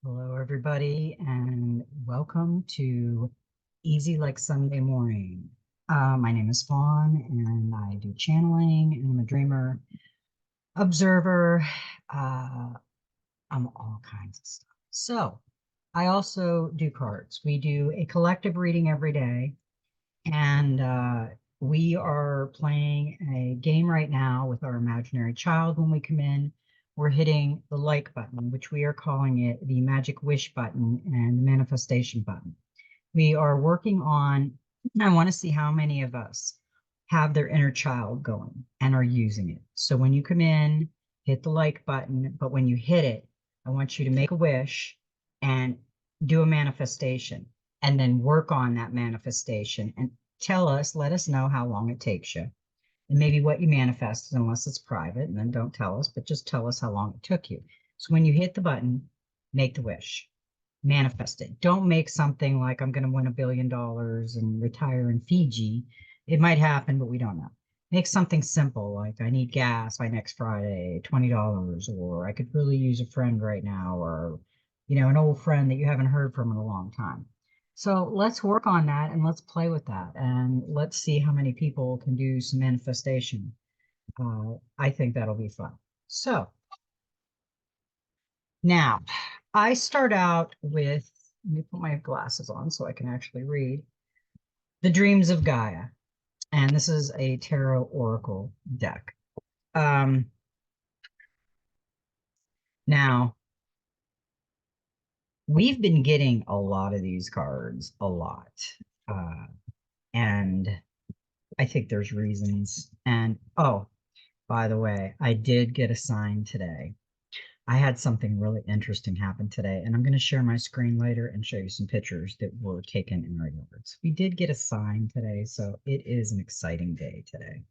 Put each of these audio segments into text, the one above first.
Hello, everybody, and welcome to Easy Like Sunday Morning. My name is Fawn, and I do channeling, and I'm a dreamer, observer. Uh, I'm all kinds of stuff. So, I also do cards. We do a collective reading every day, and we are playing a game right now with our imaginary child when we come in. We're hitting the like button, which we are calling it the magic wish button and the manifestation button. We are working on, I want to see how many of us have their inner child going and are using it. So when you come in, hit the like button, but when you hit it, I want you to make a wish and do a manifestation and then work on that manifestation and let us know how long it takes you and maybe what you manifested, unless it's private, and then don't tell us, but just tell us how long it took you. So when you hit the button, make the wish, manifest it. Don't make something like I'm going to win $1 billion and retire in Fiji. It might happen, but we don't know. Make something simple like I need gas by next Friday, $20, or I could really use a friend right now, or an old friend that you haven't heard from in a long time. So let's work on that and let's play with that and let's see how many people can do some manifestation. I think that'll be fun. So now I start out with, let me put my glasses on so I can actually read The Dreams of Gaia. And this is a tarot oracle deck. Now, we've been getting a lot of these cards, a lot. Uh, and I think there's reasons. And oh, by the way, I did get a sign today. I had something really interesting happen today, and I'm going to share my screen later and show you some pictures that were taken in our yards. We did get a sign today, so it is an exciting day today.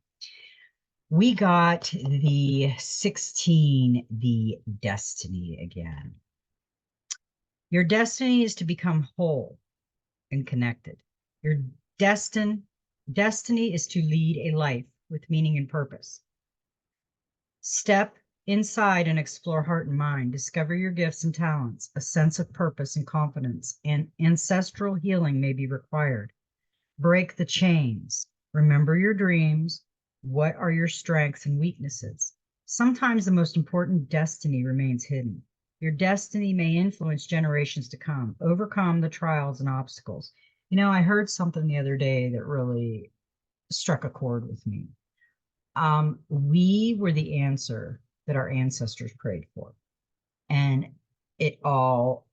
We got the 16, the destiny again. Your destiny is to become whole and connected. Your destiny is to lead a life with meaning and purpose. Step inside and explore heart and mind. Discover your gifts and talents. A sense of purpose and confidence and ancestral healing may be required. Break the chains. Remember your dreams. What are your strengths and weaknesses? Sometimes the most important destiny remains hidden. Your destiny may influence generations to come. Overcome the trials and obstacles. I heard something the other day that really struck a chord with me. We were the answer that our ancestors prayed for. And it all,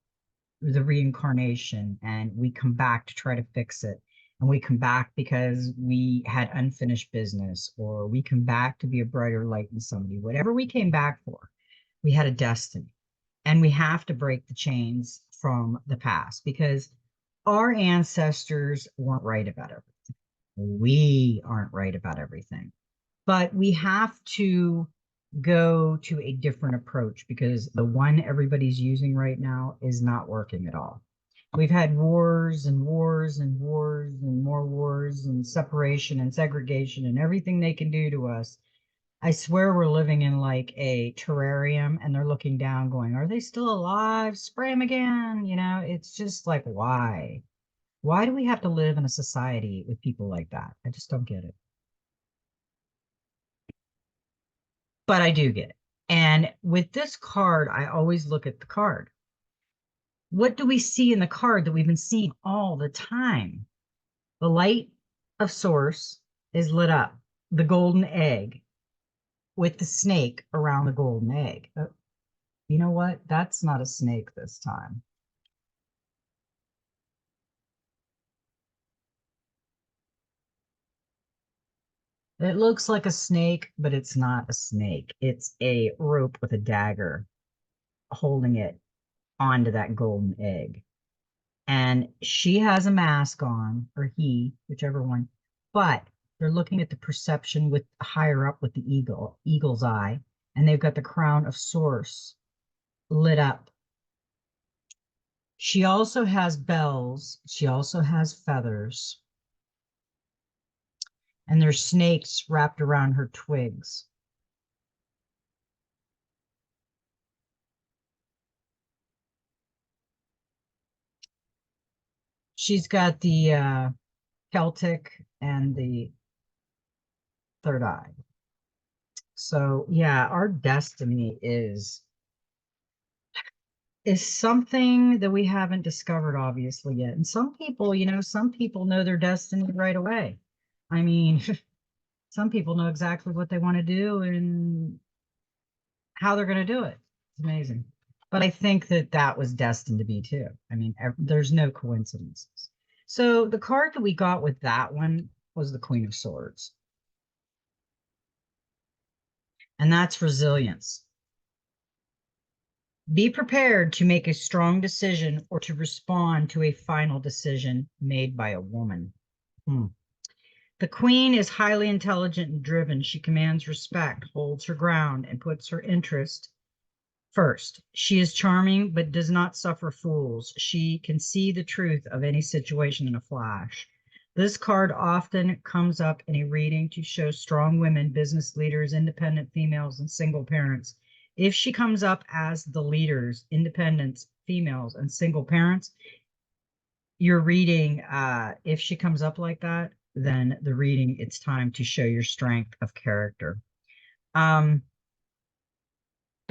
the reincarnation, and we come back to try to fix it. And we come back because we had unfinished business, or we come back to be a brighter light in somebody. Whatever we came back for, we had a destiny. And we have to break the chains from the past because our ancestors weren't right about everything. We aren't right about everything. But we have to go to a different approach because the one everybody's using right now is not working at all. We've had wars and wars and wars and more wars and separation and segregation and everything they can do to us. I swear we're living in like a terrarium and they're looking down going, are they still alive? Spray them again. It's just like, why? Why do we have to live in a society with people like that? I just don't get it. But I do get it. And with this card, I always look at the card. What do we see in the card that we've been seeing all the time? The light of source is lit up, the golden egg with the snake around the golden egg. You know what? That's not a snake this time. It looks like a snake, but it's not a snake. It's a rope with a dagger holding it onto that golden egg. And she has a mask on, or he, whichever one, but they're looking at the perception with higher up with the eagle's eye, and they've got the crown of source lit up. She also has bells, she also has feathers, and there's snakes wrapped around her twigs. she's got the Celtic and the third eye. So yeah, our destiny is something that we haven't discovered obviously yet. And some people, some people know their destiny right away. I mean, some people know exactly what they want to do and how they're going to do it. It's amazing. But I think that that was destined to be too. I mean, there's no coincidences. So the card that we got with that one was the Queen of Swords. And that's resilience. Be prepared to make a strong decision or to respond to a final decision made by a woman. The queen is highly intelligent and driven. She commands respect, holds her ground, and puts her interest first. She is charming, but does not suffer fools. She can see the truth of any situation in a flash. This card often comes up in a reading to show strong women, business leaders, independent females, and single parents. If she comes up as the leaders, independents, females, and single parents, you're reading, if she comes up like that, then the reading, it's time to show your strength of character.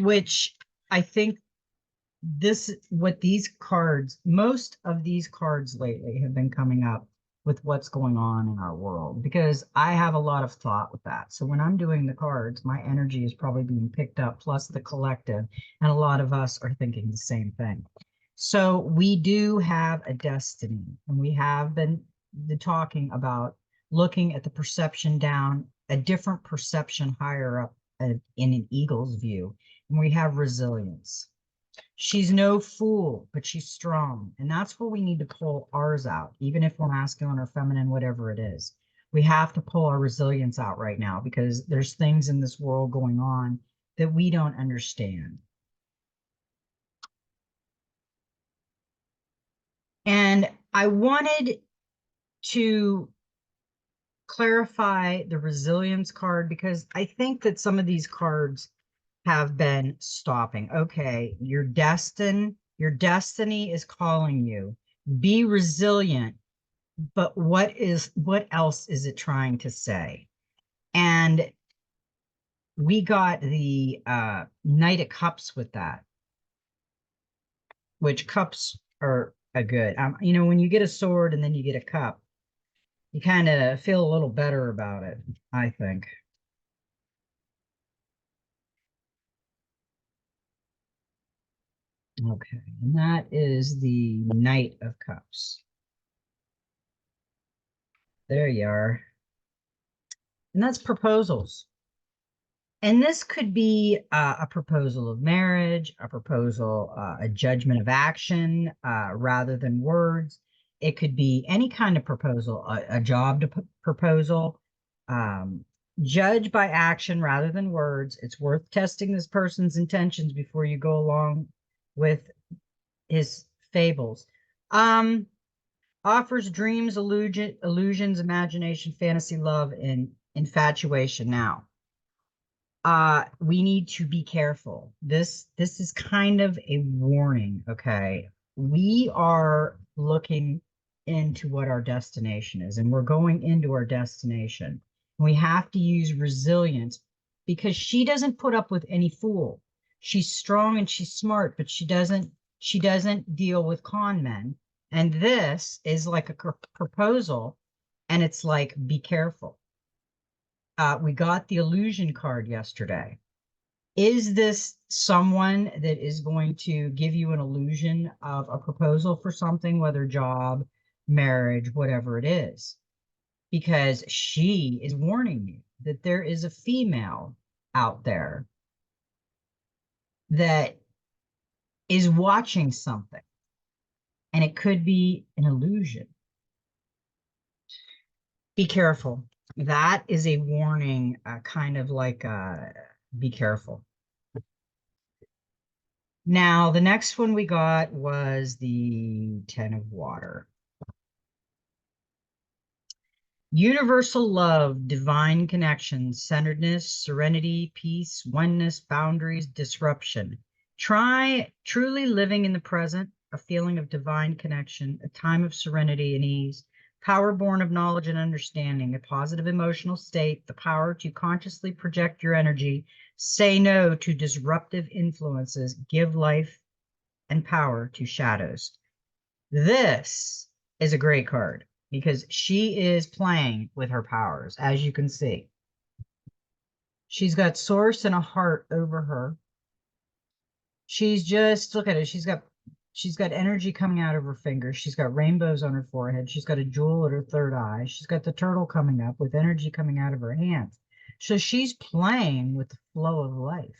Which I think what these cards, most of these cards lately have been coming up with what's going on in our world, because I have a lot of thought with that. So when I'm doing the cards, my energy is probably being picked up, plus the collective, and a lot of us are thinking the same thing. So we do have a destiny, and we have been talking about looking at the perception down, a different perception higher up in an eagle's view, and we have resilience. She's no fool, but she's strong. And that's where we need to pull ours out, even if we're masculine or feminine, whatever it is. We have to pull our resilience out right now, because there's things in this world going on that we don't understand. And I wanted to clarify the resilience card, because I think that some of these cards have been stopping. Okay, your destiny is calling you. Be resilient, but what else is it trying to say? And we got the Knight of Cups with that, which cups are a good. When you get a sword and then you get a cup, you kind of feel a little better about it, I think. Okay, and that is the Knight of Cups. There you are. And that's proposals. And this could be a proposal of marriage, a proposal, a judgment of action rather than words. It could be any kind of proposal, a job proposal. Judge by action rather than words. It's worth testing this person's intentions before you go along with his fables. Offers dreams, illusions, imagination, fantasy, love, and infatuation. Now, we need to be careful. This is kind of a warning, okay? We are looking into what our destination is, and we're going into our destination. We have to use resilience, because she doesn't put up with any fool. She's strong and she's smart, but she doesn't deal with con men. And this is like a proposal, and it's like, be careful. We got the illusion card yesterday. Is this someone that is going to give you an illusion of a proposal for something, whether job, marriage, whatever it is? Because she is warning you that there is a female out there that is watching something, and it could be an illusion. Be careful. That is a warning, kind of like be careful. Now, the next one we got was the Ten of Water. Universal love, divine connection, centeredness, serenity, peace, oneness, boundaries, disruption. Try truly living in the present. a feeling of divine connection, a time of serenity and ease, power born of knowledge and understanding, a positive emotional state, the power to consciously project your energy, say no to disruptive influences, give life and power to shadows. This is a great card because she is playing with her powers, as you can see. She's got source and a heart over her. She's just, look at it. She's got energy coming out of her fingers. She's got rainbows on her forehead. She's got a jewel at her third eye. She's got the turtle coming up with energy coming out of her hands. So she's playing with the flow of life.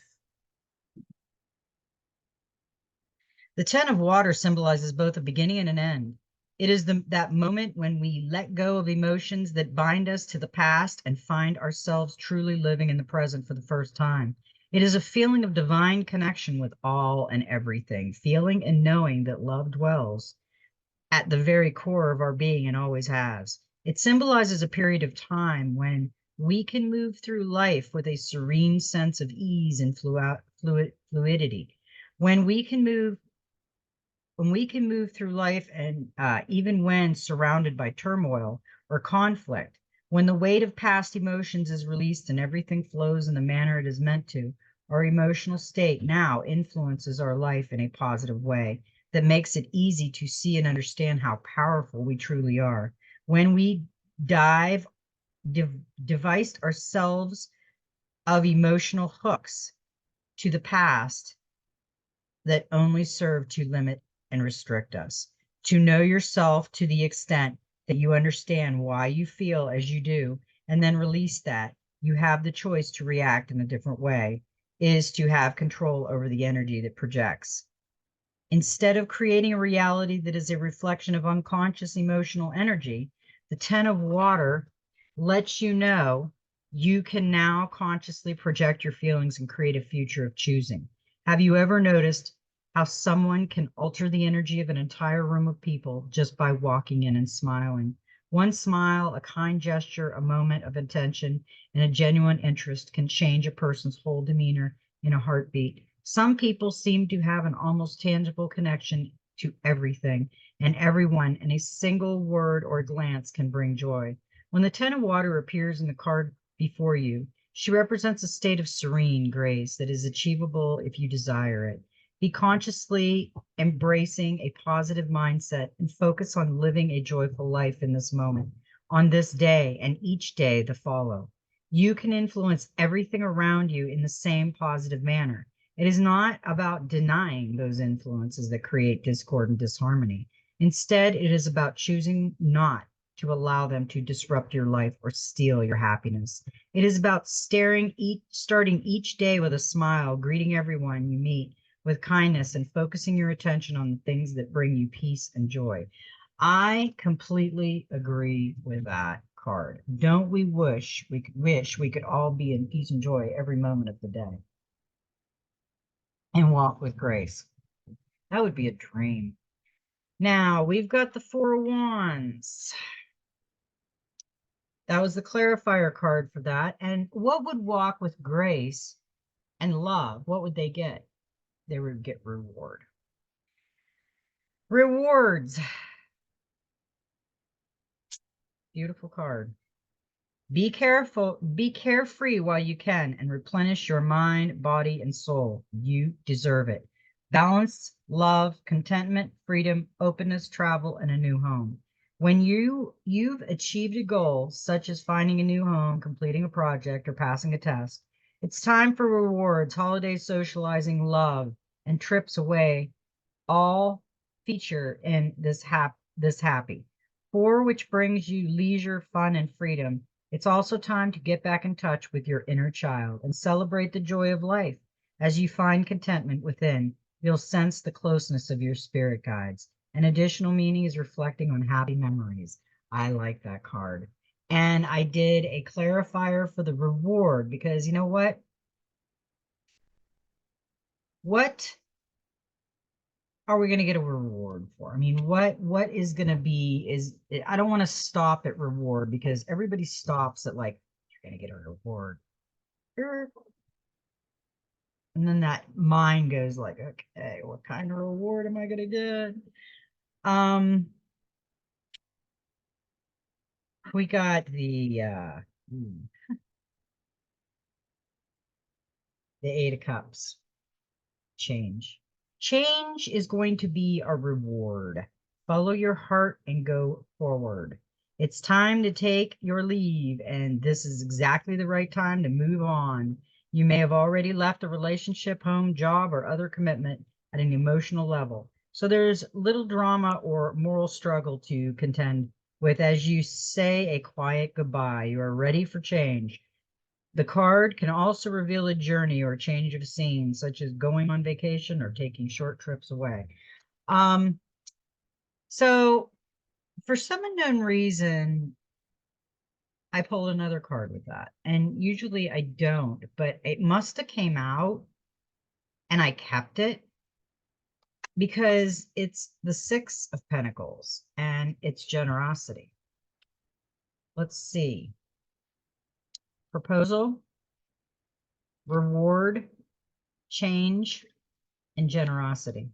The Ten of Water symbolizes both a beginning and an end. It is that moment when we let go of emotions that bind us to the past and find ourselves truly living in the present for the first time. It is a feeling of divine connection with all and everything, feeling and knowing that love dwells at the very core of our being and always has. It symbolizes a period of time when we can move through life with a serene sense of ease and fluidity. When we can move through life and even when surrounded by turmoil or conflict, when the weight of past emotions is released and everything flows in the manner it is meant to, our emotional state now influences our life in a positive way that makes it easy to see and understand how powerful we truly are. When we devised ourselves of emotional hooks to the past that only serve to limit and restrict us. To know yourself to the extent that you understand why you feel as you do, and then release that, you have the choice to react in a different way, is to have control over the energy that projects. Instead of creating a reality that is a reflection of unconscious emotional energy, the Ten of Water lets you know you can now consciously project your feelings and create a future of choosing. Have you ever noticed how someone can alter the energy of an entire room of people just by walking in and smiling? One smile, a kind gesture, a moment of attention, and a genuine interest can change a person's whole demeanor in a heartbeat. Some people seem to have an almost tangible connection to everything and everyone, and a single word or glance can bring joy. When the Ten of Water appears in the card before you, she represents a state of serene grace that is achievable if you desire it. Be consciously embracing a positive mindset and focus on living a joyful life in this moment, on this day, and each day to follow. You can influence everything around you in the same positive manner. It is not about denying those influences that create discord and disharmony. Instead, it is about choosing not to allow them to disrupt your life or steal your happiness. It is about starting each day with a smile, greeting everyone you meet with kindness, and focusing your attention on the things that bring you peace and joy. I completely agree with that card. Don't we wish we could all be in peace and joy every moment of the day and walk with grace? That would be a dream. Now we've got the Four of Wands. That was the clarifier card for that. And what would walk with grace and love? What would they get? They would get reward. Rewards. Beautiful card. Be careful, be carefree while you can, and replenish your mind, body, and soul. You deserve it. Balance, love, contentment, freedom, openness, travel, and a new home. When you've achieved a goal, such as finding a new home, completing a project, or passing a test, it's time for rewards, holidays, socializing, love, and trips away, all feature in this happy. Four, which brings you leisure, fun, and freedom. It's also time to get back in touch with your inner child and celebrate the joy of life. As you find contentment within, you'll sense the closeness of your spirit guides. An additional meaning is reflecting on happy memories. I like that card. And I did a clarifier for the reward because you know what? What are we going to get a reward for? I mean, what is going to be is I don't want to stop at reward because everybody stops at like you're going to get a reward. And then that mind goes like, okay, what kind of reward am I going to get? We got the Eight of Cups. Change. Change is going to be a reward. Follow your heart and go forward. It's time to take your leave, and this is exactly the right time to move on. You may have already left a relationship, home, job, or other commitment at an emotional level. So there's little drama or moral struggle to contend with as you say a quiet goodbye. You are ready for change. The card can also reveal a journey or a change of scene, such as going on vacation or taking short trips away. So for some unknown reason, I pulled another card with that. And usually I don't, but it must have came out and I kept it because it's the Six of Pentacles and it's generosity. Let's see. Proposal, reward, change, and generosity.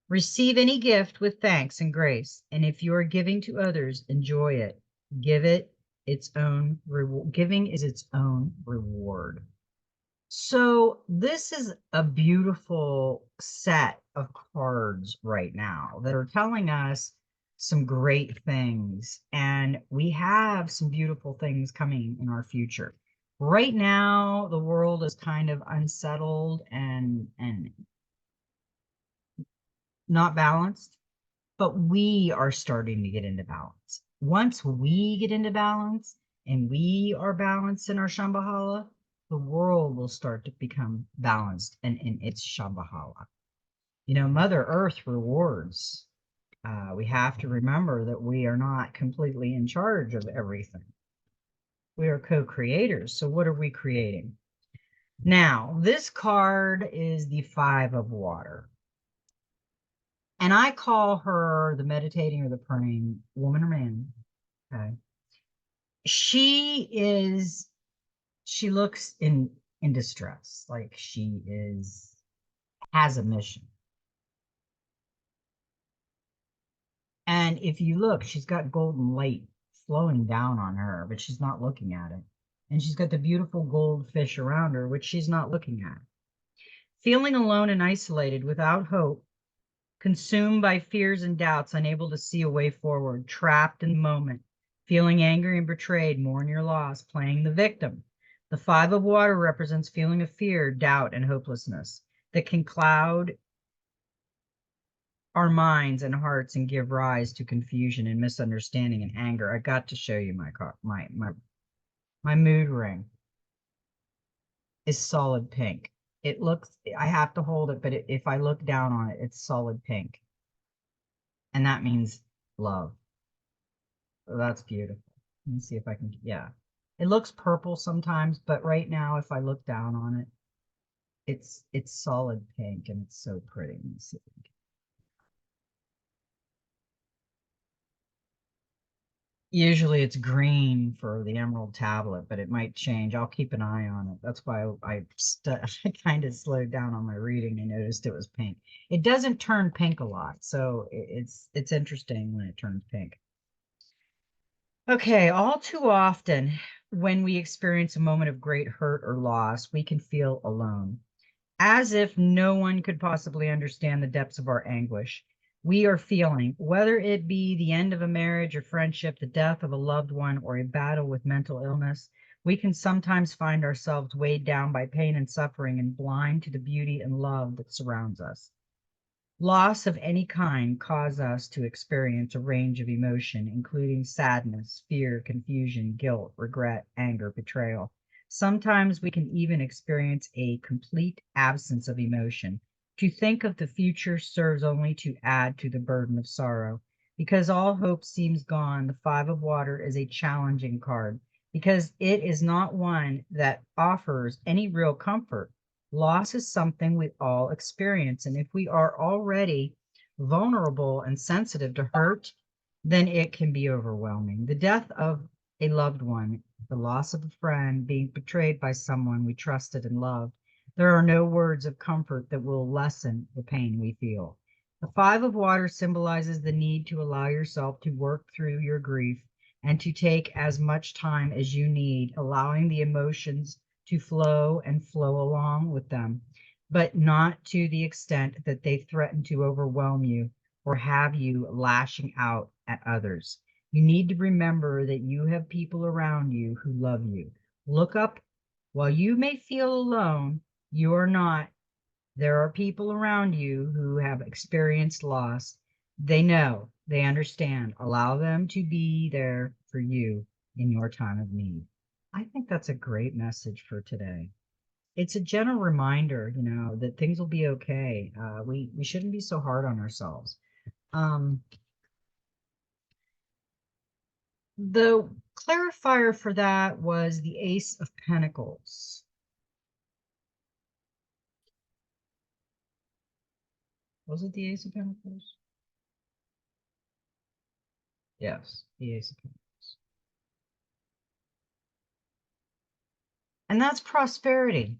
Receive any gift with thanks and grace, and if you are giving to others, enjoy it. Give it its own reward. Giving is its own reward. So this is a beautiful set of cards right now that are telling us some great things, and we have some beautiful things coming in our future. Right now, the world is kind of unsettled and not balanced, but we are starting to get into balance. Once we get into balance and we are balanced in our Shambhala, the world will start to become balanced and in its Shambhala. You know, Mother Earth rewards. We have to remember that we are not completely in charge of everything. We are co-creators. So what are we creating? Now, this card is the Five of Water. And I call her the meditating or the praying woman or man. Okay. She looks in distress, like she has a mission. And if you look, she's got golden light flowing down on her, but she's not looking at it. And she's got the beautiful gold fish around her, which she's not looking at. Feeling alone and isolated, without hope, consumed by fears and doubts, unable to see a way forward, trapped in the moment, feeling angry and betrayed, mourn your loss, playing the victim. The Five of Water represents feeling of fear, doubt, and hopelessness that can cloud our minds and hearts and give rise to confusion and misunderstanding and anger. I got to show you my mood ring is solid pink. It looks, I have to hold it, but if I look down on it, it's solid pink. And that means love. So that's beautiful. Let me see if I can, yeah. It looks purple sometimes, but right now, if I look down on it, it's solid pink and it's so pretty. Let me see. Usually it's green for the emerald tablet, but it might change. I'll keep an eye on it. That's why I kind of slowed down on my reading. I noticed it was pink. It doesn't turn pink a lot, so it's interesting when it turns pink. Okay, all too often when we experience a moment of great hurt or loss, we can feel alone, as if no one could possibly understand the depths of our anguish. We are feeling, whether it be the end of a marriage or friendship, the death of a loved one, or a battle with mental illness, we can sometimes find ourselves weighed down by pain and suffering and blind to the beauty and love that surrounds us. Loss of any kind causes us to experience a range of emotion, including sadness, fear, confusion, guilt, regret, anger, betrayal. Sometimes we can even experience a complete absence of emotion. To think of the future serves only to add to the burden of sorrow. Because all hope seems gone, the Five of Water is a challenging card because it is not one that offers any real comfort. Loss is something we all experience, and if we are already vulnerable and sensitive to hurt, then it can be overwhelming. The death of a loved one the loss of a friend, being betrayed by someone we trusted and loved. There are no words of comfort that will lessen the pain we feel. The Five of Water symbolizes the need to allow yourself to work through your grief and to take as much time as you need, allowing the emotions to flow and flow along with them, but not to the extent that they threaten to overwhelm you or have you lashing out at others. You need to remember that you have people around you who love you. Look up. While you may feel alone, you are not. There are people around you who have experienced loss. They know, they understand. Allow them to be there for you in your time of need. I think that's a great message for today. It's a gentle reminder, that things will be okay. We shouldn't be so hard on ourselves. Um, the clarifier for that was the Ace of Pentacles. Was it the Ace of Pentacles? Yes, the Ace of Pentacles. And that's prosperity.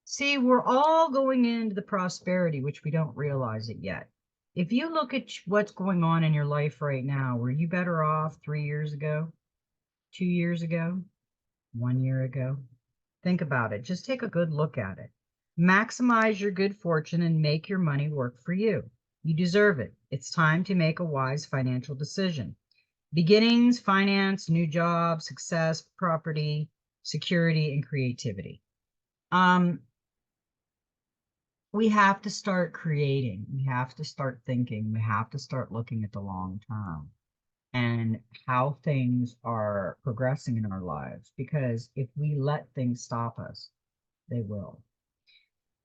See, we're all going into the prosperity, which we don't realize it yet. If you look at what's going on in your life right now, were you better off 3 years ago, 2 years ago, 1 year ago? Think about it. Just take a good look at it. Maximize your good fortune and make your money work for you. You deserve it. It's time to make a wise financial decision. Beginnings, finance, new job, success, property, security, and creativity. We have to start creating. We have to start thinking. We have to start looking at the long term and how things are progressing in our lives. Because if we let things stop us, they will.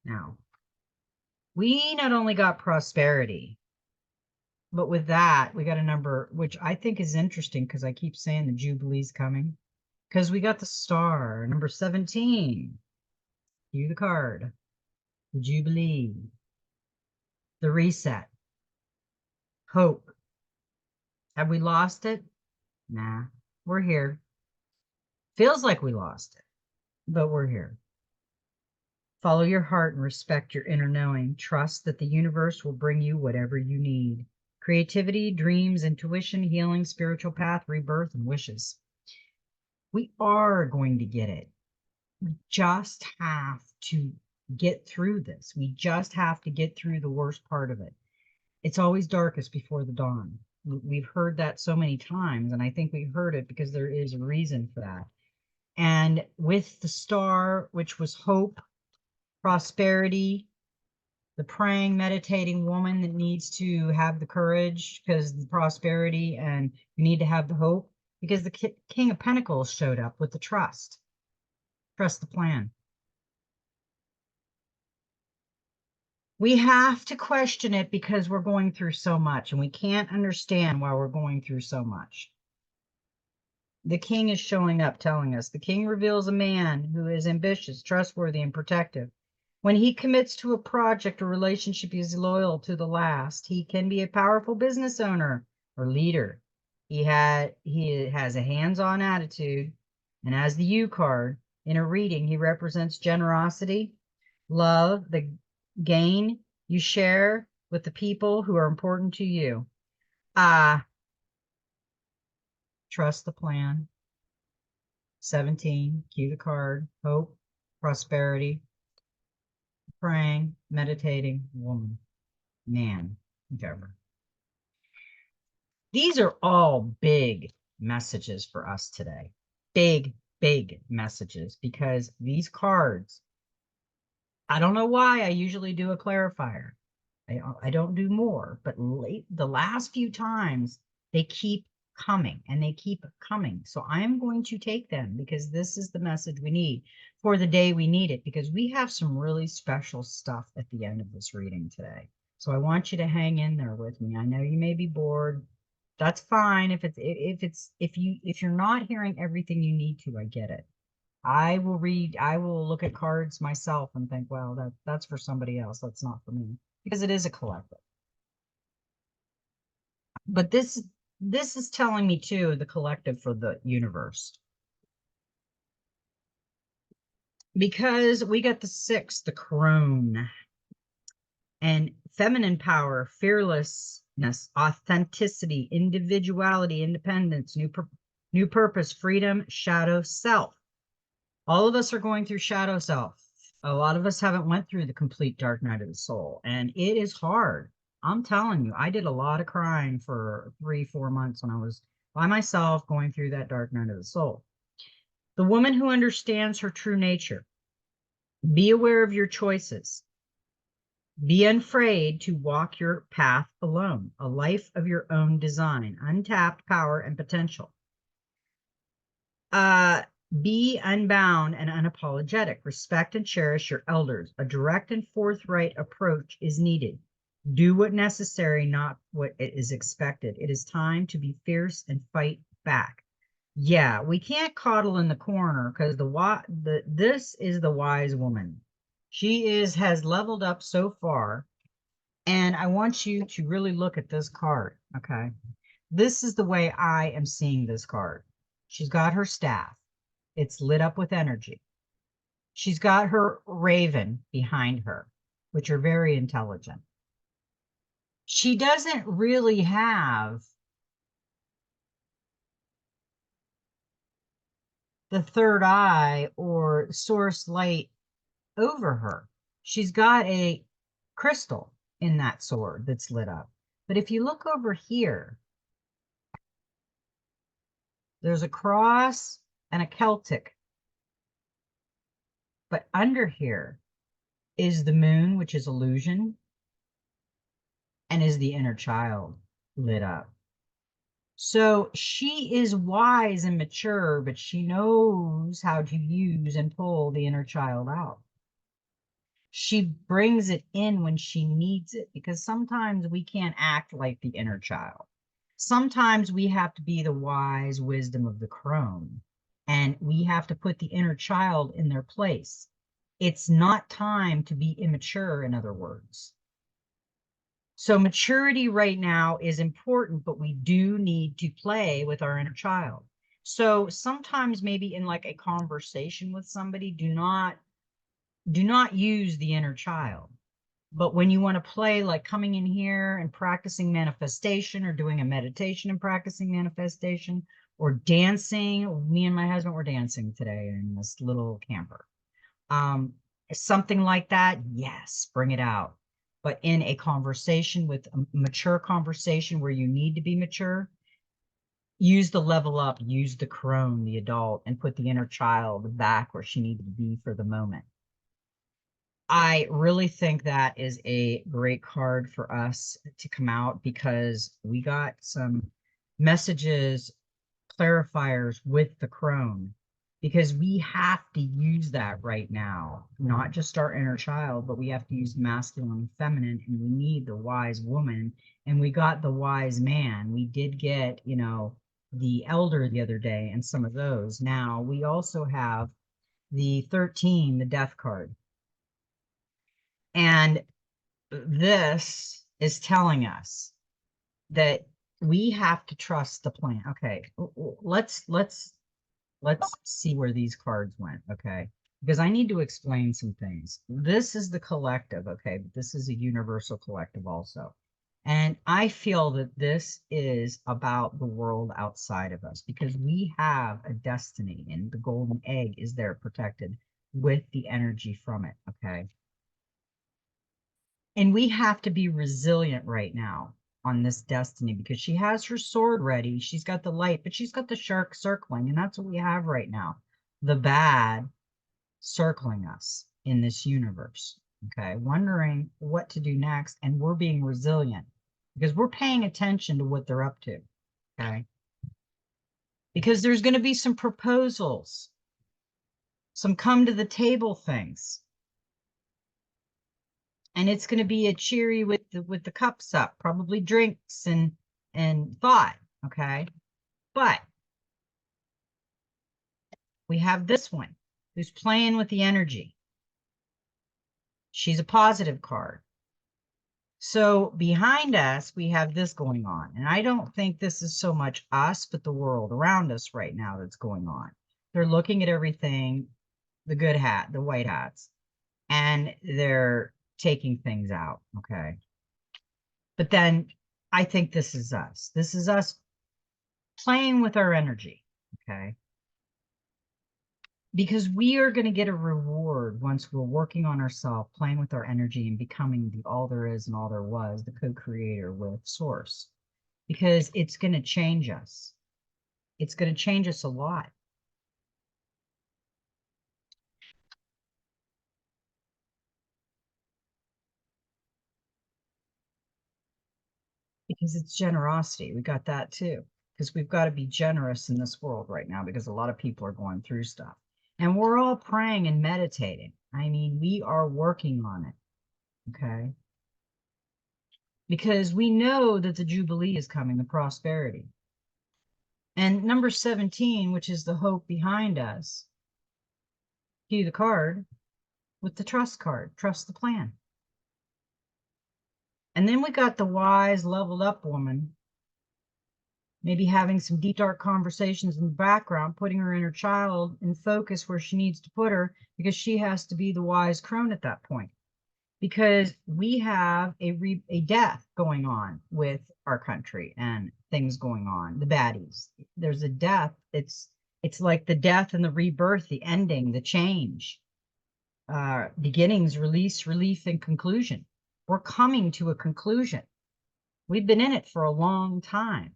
Now, we not only got prosperity, but with that, we got a number, which I think is interesting because I keep saying the Jubilee's coming. Because we got the star, number 17. View the card. The Jubilee. The reset. Hope. Have we lost it? Nah, we're here. Feels like we lost it, but we're here. Follow your heart and respect your inner knowing. Trust that the universe will bring you whatever you need. Creativity, dreams, intuition, healing, spiritual path, rebirth, and wishes. We are going to get it. We just have to get through this. We just have to get through the worst part of it. It's always darkest before the dawn. We've heard that so many times, and I think we heard it because there is a reason for that. And with the star, which was hope, prosperity, the praying, meditating woman that needs to have the courage because the prosperity, and you need to have the hope because the King of Pentacles showed up with the trust. Trust the plan. We have to question it because we're going through so much and we can't understand why we're going through so much. The king is showing up telling us the king reveals a man who is ambitious, trustworthy, and protective. When he commits to a project or relationship, he is loyal to the last. He can be a powerful business owner or leader. He has a hands-on attitude. And as the U card in a reading, he represents generosity, love, the gain you share with the people who are important to you. Trust the plan. 17, cue the card, hope, prosperity, praying, meditating, woman, man, whichever. These are all big messages for us today. Big, big messages because these cards, I don't know why I usually do a clarifier. I don't do more, but the last few times they keep coming and they keep coming. So I'm going to take them because this is the message we need for the day we need it, because we have some really special stuff at the end of this reading today. So I want you to hang in there with me. I know you may be bored. That's fine. If you're not hearing everything you need to, I get it. I will look at cards myself and think, well, that's for somebody else. That's not for me, because it is a collective. But this is telling me too, the collective for the universe. because we got the 6, the crone, and feminine power, fearlessness, authenticity, individuality, independence, new purpose, freedom, shadow self. All of us are going through shadow self. A lot of us haven't went through the complete dark night of the soul, and it is hard. I'm telling you, I did a lot of crying for 3, 4 months when I was by myself going through that dark night of the soul. The woman who understands her true nature. Be aware of your choices. Be unafraid to walk your path alone, a life of your own design, untapped power and potential. Be unbound and unapologetic. Respect and cherish your elders. A direct and forthright approach is needed. Do what necessary, not what is expected. It is time to be fierce and fight back. Yeah, we can't coddle in the corner because this is the wise woman. She has leveled up so far, and I want you to really look at this card, okay? This is the way I am seeing this card. She's got her staff. It's lit up with energy. She's got her raven behind her, which are very intelligent. She doesn't really have the third eye or source light over her. She's got a crystal in that sword that's lit up. But if you look over here, there's a cross and a Celtic. But under here is the moon, which is illusion, and is the inner child lit up. So she is wise and mature, but she knows how to use and pull the inner child out. She brings it in when she needs it, because sometimes we can't act like the inner child. Sometimes we have to be the wise wisdom of the crone, and we have to put the inner child in their place. It's not time to be immature, in other words. So maturity right now is important, but we do need to play with our inner child. So sometimes maybe in like a conversation with somebody, do not use the inner child. But when you want to play, like coming in here and practicing manifestation, or doing a meditation and practicing manifestation, or dancing, me and my husband were dancing today in this little camper. Something like that, yes, bring it out. But in a conversation, with a mature conversation where you need to be mature, use the level up, use the crone, the adult, and put the inner child back where she needed to be for the moment. I really think that is a great card for us to come out, because we got some messages, clarifiers with the crone, because we have to use that right now, not just our inner child, but we have to use masculine and feminine, and we need the wise woman, and we got the wise man. We did get, the elder the other day and some of those. Now we also have the 13, the death card. And this is telling us that we have to trust the plan. Okay, let's see where these cards went, okay? Because I need to explain some things. This is the collective, okay? But this is a universal collective also. And I feel that this is about the world outside of us, because we have a destiny, and the golden egg is there protected with the energy from it, okay? And we have to be resilient right now on this destiny, because she has her sword ready. She's got the light, but she's got the shark circling. And that's what we have right now. The bad circling us in this universe. Okay. Wondering what to do next. And we're being resilient because we're paying attention to what they're up to. Okay. Because there's going to be some proposals, some come to the table things. And it's going to be a cheery with the cups up, probably drinks and thought, okay? But we have this one who's playing with the energy. She's a positive card. So behind us, we have this going on. And I don't think this is so much us, but the world around us right now that's going on. They're looking at everything the good hat, the white hats, and they're taking things out. Okay. But then I think this is us. This is us playing with our energy. Okay. Because we are going to get a reward once we're working on ourselves, playing with our energy and becoming the all there is and all there was, the co-creator with source, because it's going to change us. It's going to change us a lot. Because it's generosity. We got that too. Because we've got to be generous in this world right now because a lot of people are going through stuff. And we're all praying and meditating. I mean, we are working on it. Okay. Because we know that the Jubilee is coming, the prosperity. And number 17, which is the hope behind us, cue the card with the trust card, trust the plan. And then we got the wise, leveled up woman, maybe having some deep, dark conversations in the background, putting her inner child in focus where she needs to put her, because she has to be the wise crone at that point. Because we have a death going on with our country and things going on, the baddies. There's a death. It's like the death and the rebirth, the ending, the change, beginnings, release, relief, and conclusion. We're coming to a conclusion. We've been in it for a long time.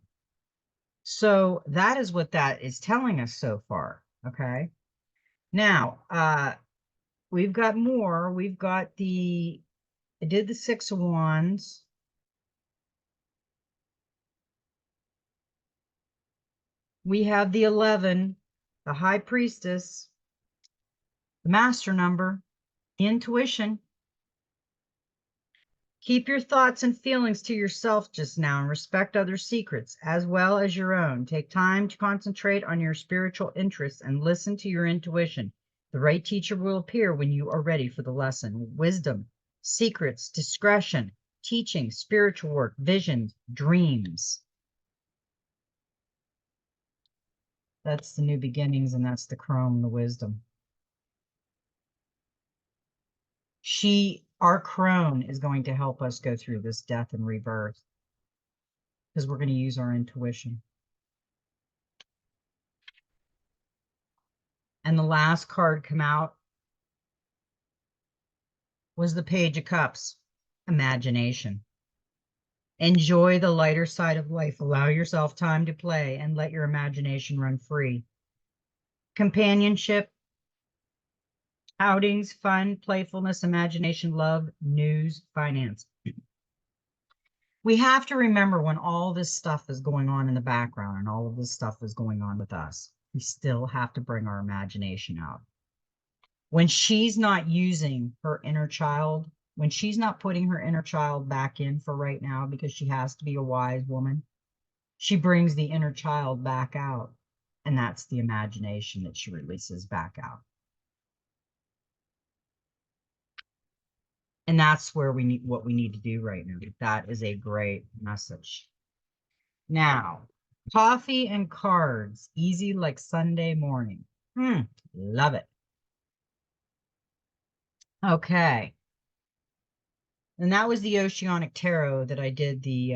So that is what that is telling us so far. Okay. Now, we've got more. We've got I did the 6 of Wands. We have the 11, the High Priestess, the Master number, the intuition. Keep your thoughts and feelings to yourself just now and respect others' secrets as well as your own. Take time to concentrate on your spiritual interests and listen to your intuition. The right teacher will appear when you are ready for the lesson. Wisdom, secrets, discretion, teaching, spiritual work, visions, dreams. That's the new beginnings, and that's the chrome, the wisdom. Our crone is going to help us go through this death and rebirth because we're going to use our intuition. And the last card come out was the Page of Cups, imagination. Enjoy the lighter side of life. Allow yourself time to play and let your imagination run free. Companionship, outings, fun, playfulness, imagination, love, news, finance. We have to remember when all this stuff is going on in the background and all of this stuff is going on with us, we still have to bring our imagination out. When she's not using her inner child, when she's not putting her inner child back in for right now because she has to be a wise woman, she brings the inner child back out. And that's the imagination that she releases back out. And that's where what we need to do right now. That is a great message. Now, coffee and cards, easy like Sunday morning. Love it. Okay. And that was the Oceanic Tarot that I did the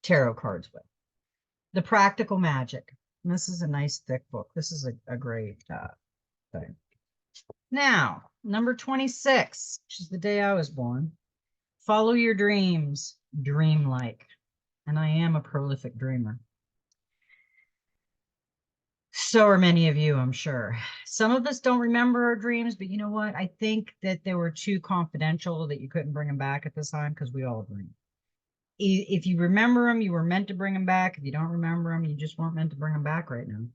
tarot cards with. The Practical Magic. And this is a nice thick book. This is a great thing. Now, number 26, which is the day I was born. Follow your dreams, dream like. And I am a prolific dreamer. So are many of you, I'm sure. Some of us don't remember our dreams, but you know what? I think that they were too confidential that you couldn't bring them back at this time because we all dream. If you remember them, you were meant to bring them back. If you don't remember them, you just weren't meant to bring them back right now.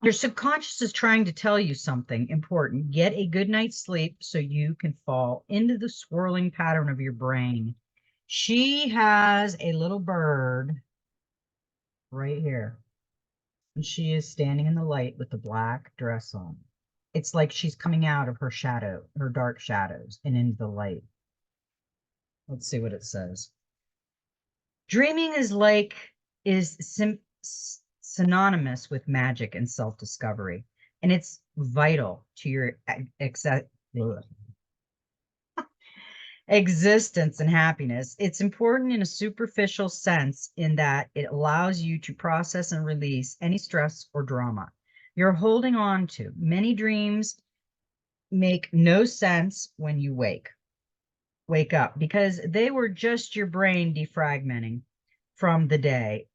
Your subconscious is trying to tell you something important. Get a good night's sleep so you can fall into the swirling pattern of your brain. She has a little bird right here. And she is standing in the light with the black dress on. It's like she's coming out of her shadow, her dark shadows, and into the light. Let's see what it says. Dreaming is synonymous with magic and self-discovery. and it's vital to your existence and happiness. It's important in a superficial sense in that it allows you to process and release any stress or drama you're holding on to. Many dreams make no sense when you wake up because they were just your brain defragmenting from the day,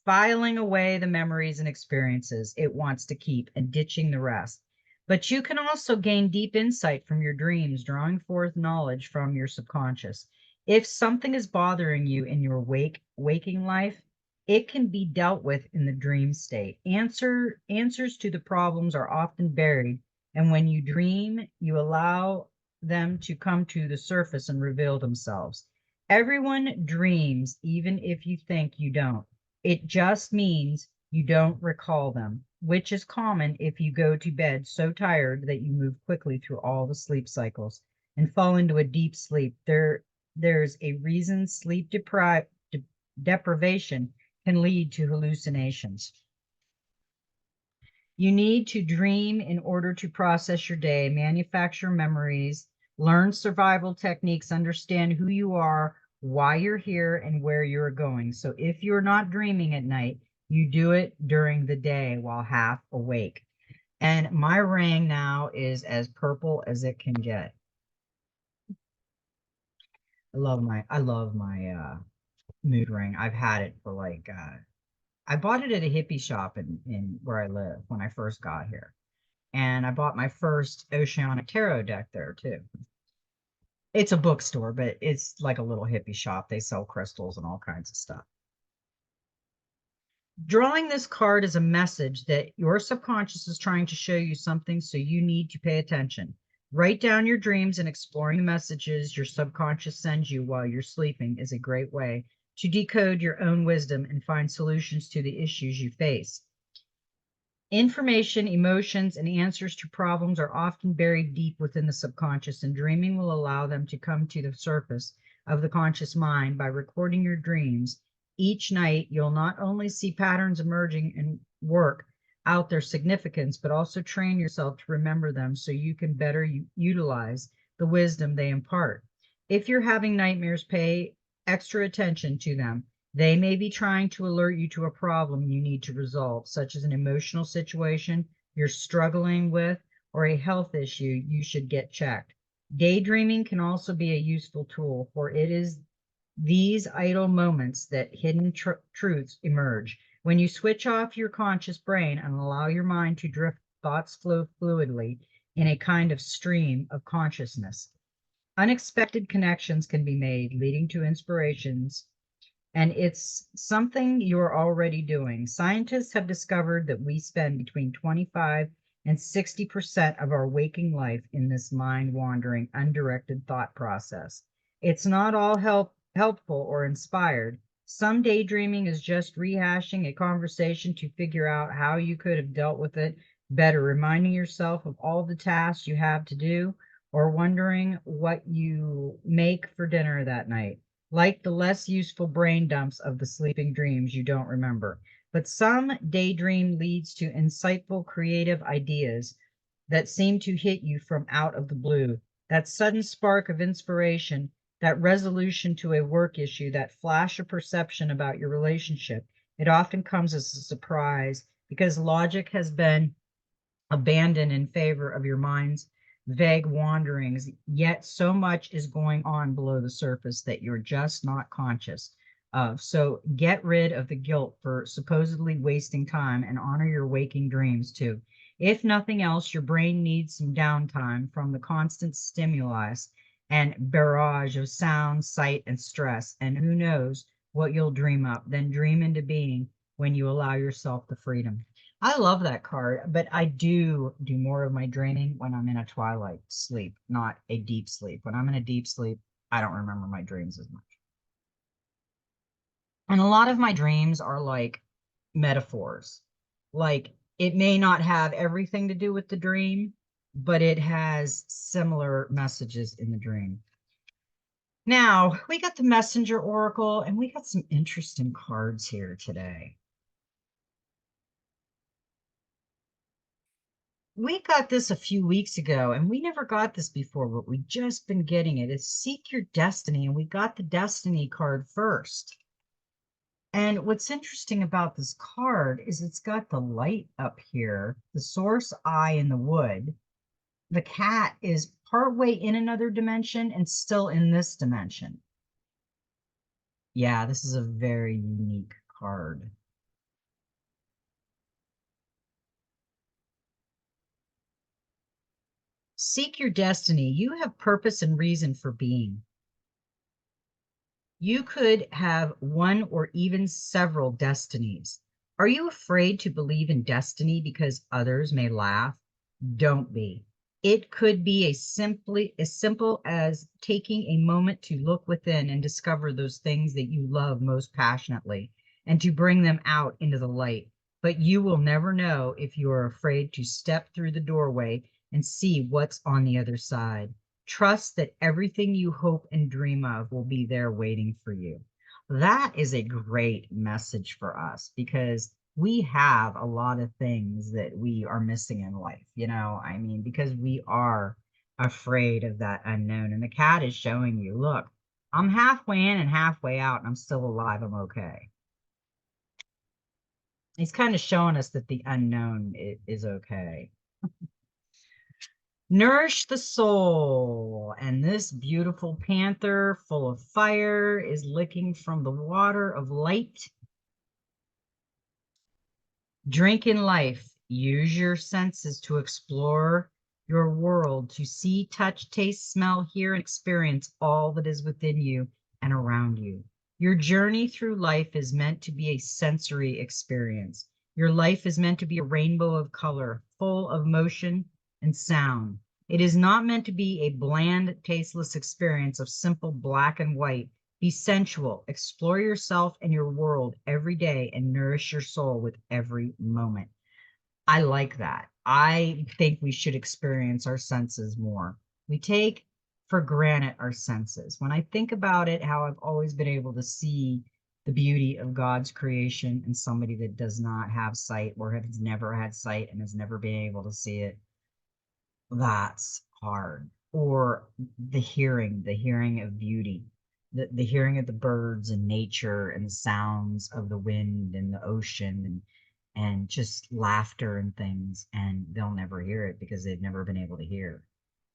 filing away the memories and experiences it wants to keep and ditching the rest. But you can also gain deep insight from your dreams, drawing forth knowledge from your subconscious. If something is bothering you in your waking life, it can be dealt with in the dream state. Answers to the problems are often buried, and when you dream, you allow them to come to the surface and reveal themselves. Everyone dreams, even if you think you don't. It just means you don't recall them, which is common if you go to bed so tired that you move quickly through all the sleep cycles and fall into a deep sleep. There's a reason deprivation can lead to hallucinations. You need to dream in order to process your day, manufacture memories, learn survival techniques, understand who you are, why you're here, and where you're going. So if you're not dreaming at night, you do it during the day while half awake. And my ring now is as purple as it can get. I love my mood ring. I've had it for like I bought it at a hippie shop in where I live when I first got here. And I bought my first Oceanic Tarot deck there too. It's a bookstore, but it's like a little hippie shop. They sell crystals and all kinds of stuff. Drawing this card is a message that your subconscious is trying to show you something, so you need to pay attention. Write down your dreams, and exploring the messages your subconscious sends you while you're sleeping is a great way to decode your own wisdom and find solutions to the issues you face. Information, emotions, and answers to problems are often buried deep within the subconscious, and dreaming will allow them to come to the surface of the conscious mind. By recording your dreams each night, you'll not only see patterns emerging and work out their significance, but also train yourself to remember them so you can better utilize the wisdom they impart. If you're having nightmares, pay extra attention to them. They may be trying to alert you to a problem you need to resolve, such as an emotional situation you're struggling with or a health issue you should get checked. Daydreaming can also be a useful tool, for it is these idle moments that hidden truths emerge. When you switch off your conscious brain and allow your mind to drift, thoughts flow fluidly in a kind of stream of consciousness. Unexpected connections can be made, leading to inspirations, and it's something you're already doing. Scientists have discovered that we spend between 25 and 60% of our waking life in this mind-wandering, undirected thought process. It's not all helpful or inspired. Some daydreaming is just rehashing a conversation to figure out how you could have dealt with it better, reminding yourself of all the tasks you have to do, or wondering what you make for dinner that night. Like the less useful brain dumps of the sleeping dreams you don't remember. But some daydream leads to insightful, creative ideas that seem to hit you from out of the blue. That sudden spark of inspiration, that resolution to a work issue, that flash of perception about your relationship, it often comes as a surprise because logic has been abandoned in favor of your mind's vague wanderings, yet so much is going on below the surface that you're just not conscious of. So get rid of the guilt for supposedly wasting time and honor your waking dreams too. If nothing else, your brain needs some downtime from the constant stimulus and barrage of sound, sight, and stress. And who knows what you'll dream up, then dream into being when you allow yourself the freedom. I love that card, but I do more of my dreaming when I'm in a twilight sleep, not a deep sleep. When I'm in a deep sleep, I don't remember my dreams as much. And a lot of my dreams are like metaphors. Like it may not have everything to do with the dream, but it has similar messages in the dream. Now, we got the Messenger Oracle, and we got some interesting cards here today. We got this a few weeks ago, and we never got this before, but we just been getting it. It's Seek Your Destiny, and we got the Destiny card first. And what's interesting about this card is it's got the light up here, the source eye in the wood. The cat is partway in another dimension and still in this dimension. Yeah, this is a very unique card. Seek your destiny. You have purpose and reason for being. You could have one or even several destinies. Are you afraid to believe in destiny because others may laugh? Don't be. It could be as simple as taking a moment to look within and discover those things that you love most passionately and to bring them out into the light. But you will never know if you are afraid to step through the doorway and see what's on the other side. Trust that everything you hope and dream of will be there waiting for you. That is a great message for us because we have a lot of things that we are missing in life, I mean, because we are afraid of that unknown. And the cat is showing you, look, I'm halfway in and halfway out, and I'm still alive. I'm okay. He's kind of showing us that the unknown is okay. Nourish the soul. And this beautiful panther full of fire is licking from the water of light. Drink in life. Use your senses to explore your world, to see, touch, taste, smell, hear, and experience all that is within you and around you. Your journey through life is meant to be a sensory experience. Your life is meant to be a rainbow of color, full of motion and sound. It is not meant to be a bland, tasteless experience of simple black and white. Be sensual, explore yourself and your world every day, and nourish your soul with every moment. I like that. I think we should experience our senses more. We take for granted our senses. When I think about it, how I've always been able to see the beauty of God's creation in somebody that does not have sight or has never had sight and has never been able to see it, that's hard. Or the hearing of beauty, the hearing of the birds and nature and the sounds of the wind and the ocean and just laughter and things, and they'll never hear it because they've never been able to hear.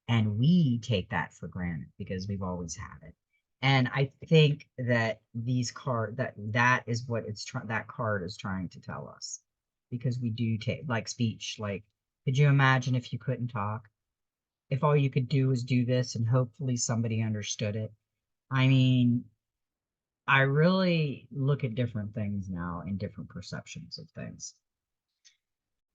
And we take that for granted because we've always had it. And I think that that is what that card is trying to tell us, because we do take like speech. Like, could you imagine if you couldn't talk? If all you could do was do this and hopefully somebody understood it? I mean, I really look at different things now and different perceptions of things.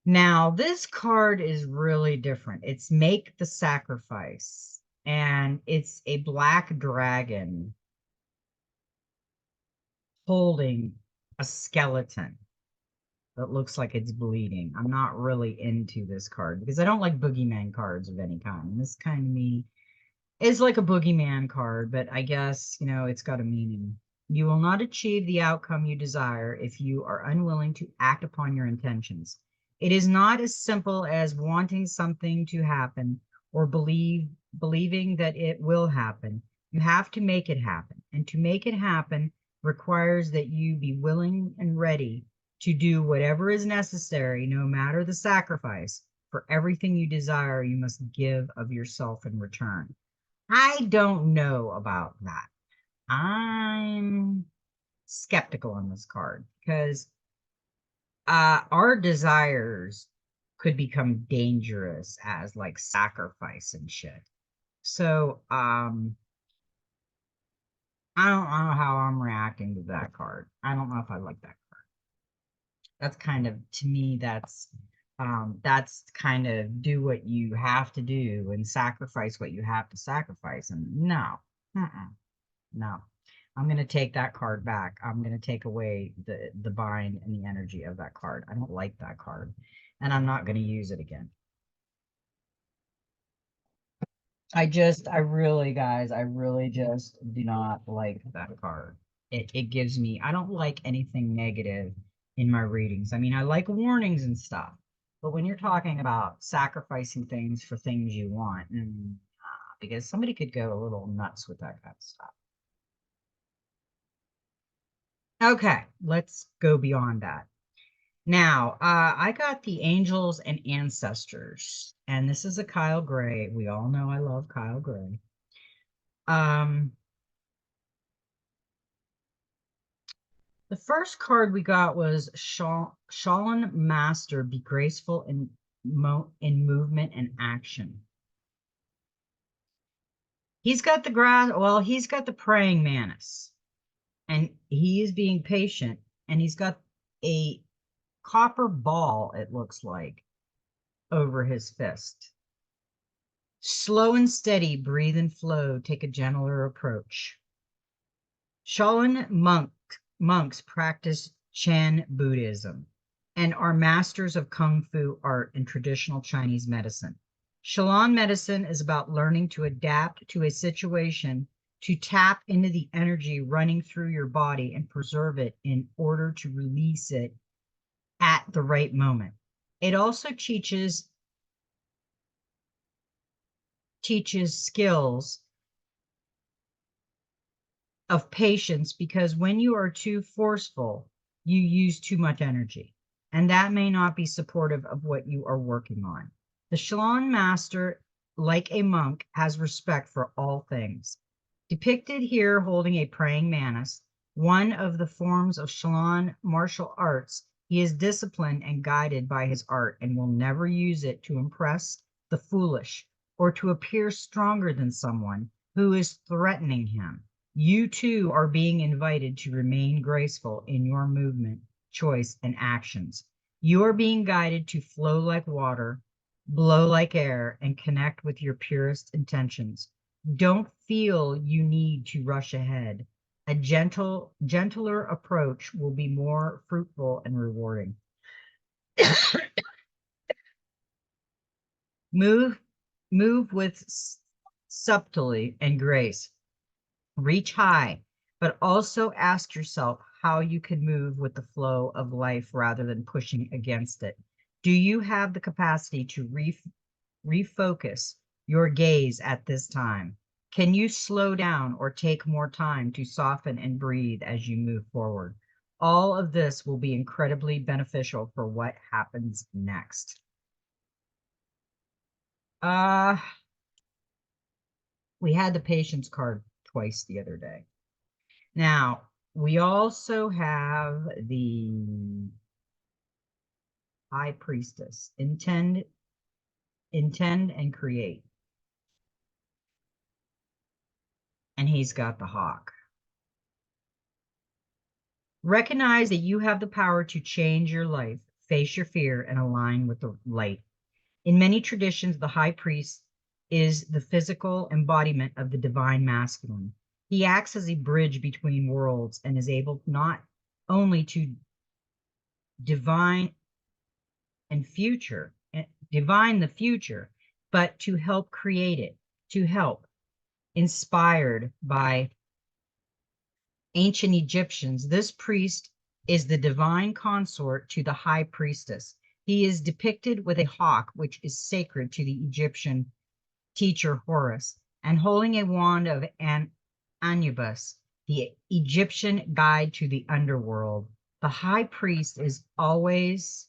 Now, this card is really different. It's Make the Sacrifice, and it's a black dragon holding a skeleton that looks like it's bleeding. I'm not really into this card because I don't like boogeyman cards of any kind. And this kind of me is like a boogeyman card, but I guess, it's got a meaning. You will not achieve the outcome you desire if you are unwilling to act upon your intentions. It is not as simple as wanting something to happen or believing that it will happen. You have to make it happen. And to make it happen requires that you be willing and ready to do whatever is necessary, no matter the sacrifice. For everything you desire, you must give of yourself in return. I don't know about that. I'm skeptical on this card because our desires could become dangerous as like sacrifice and shit. So I don't know how I'm reacting to that card. I don't know if I like that card. That's kind of, to me, that's kind of do what you have to do and sacrifice what you have to sacrifice. And no, no, I'm going to take that card back. I'm going to take away the bind and the energy of that card. I don't like that card, and I'm not going to use it again. I really, guys, I really just do not like that card. It gives me, I don't like anything negative in my readings. I mean, I like warnings and stuff, But when you're talking about sacrificing things for things you want, because somebody could go a little nuts with that kind of stuff. Okay, let's go beyond that. Now, I got the Angels and Ancestors, and this is a Kyle Gray. We all know I love Kyle Gray. The first card we got was Shalom Master, be graceful in movement and action. He's got the he's got the praying mantis, and he is being patient, and he's got a copper ball, it looks like, over his fist. Slow and steady, breathe and flow, take a gentler approach. Shaolin monks practice Chan Buddhism and are masters of Kung Fu art and traditional Chinese medicine. Shaolin medicine is about learning to adapt to a situation, to tap into the energy running through your body and preserve it in order to release it at the right moment. It also teaches skills of patience, because when you are too forceful, you use too much energy, and that may not be supportive of what you are working on. The Shaolin master, like a monk, has respect for all things. Depicted here holding a praying mantis, one of the forms of Shaolin martial arts, he is disciplined and guided by his art and will never use it to impress the foolish or to appear stronger than someone who is threatening him. You too are being invited to remain graceful in your movement, choice, and actions. You are being guided to flow like water, blow like air, and connect with your purest intentions. Don't feel you need to rush ahead. A gentler approach will be more fruitful and rewarding. Move with subtlety and grace. Reach high, but also ask yourself how you can move with the flow of life rather than pushing against it. Do you have the capacity to refocus your gaze at this time? Can you slow down or take more time to soften and breathe as you move forward? All of this will be incredibly beneficial for what happens next. We had the patience card twice the other day. Now, we also have the High Priestess, intend and create. And he's got the hawk. Recognize that you have the power to change your life, face your fear, and align with the light. In many traditions, the high priest is the physical embodiment of the divine masculine. He acts as a bridge between worlds and is able not only to divine the future, but to help create it, to help. Inspired by ancient Egyptians, this priest is the divine consort to the high priestess. He is depicted with a hawk, which is sacred to the Egyptian teacher Horus, and holding a wand of Anubis, the Egyptian guide to the underworld. The high priest is always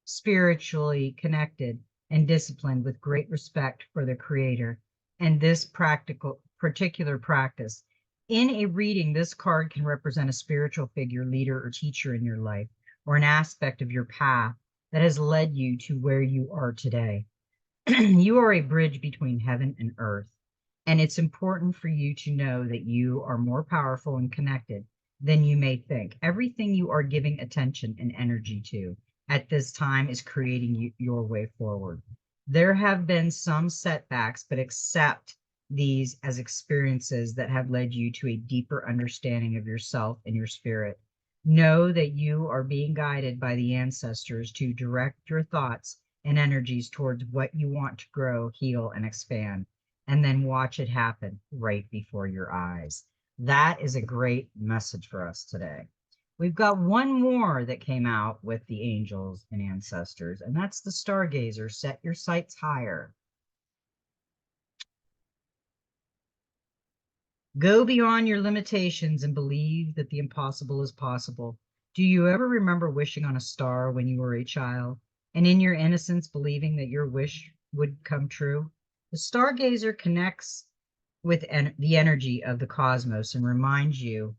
spiritually connected and disciplined with great respect for the creator and this particular practice. In a reading, this card can represent a spiritual figure, leader, or teacher in your life, or an aspect of your path that has led you to where you are today. You are a bridge between heaven and earth, and it's important for you to know that you are more powerful and connected than you may think. Everything you are giving attention and energy to at this time is creating your way forward. There have been some setbacks, but accept these as experiences that have led you to a deeper understanding of yourself and your spirit. Know that you are being guided by the ancestors to direct your thoughts and energies towards what you want to grow, heal, and expand, and then watch it happen right before your eyes. That is a great message for us today. We've got one more that came out with the angels and ancestors, and that's the stargazer. Set your sights higher. Go beyond your limitations and believe that the impossible is possible. Do you ever remember wishing on a star when you were a child, and in your innocence believing that your wish would come true? The stargazer connects with the energy of the cosmos and reminds you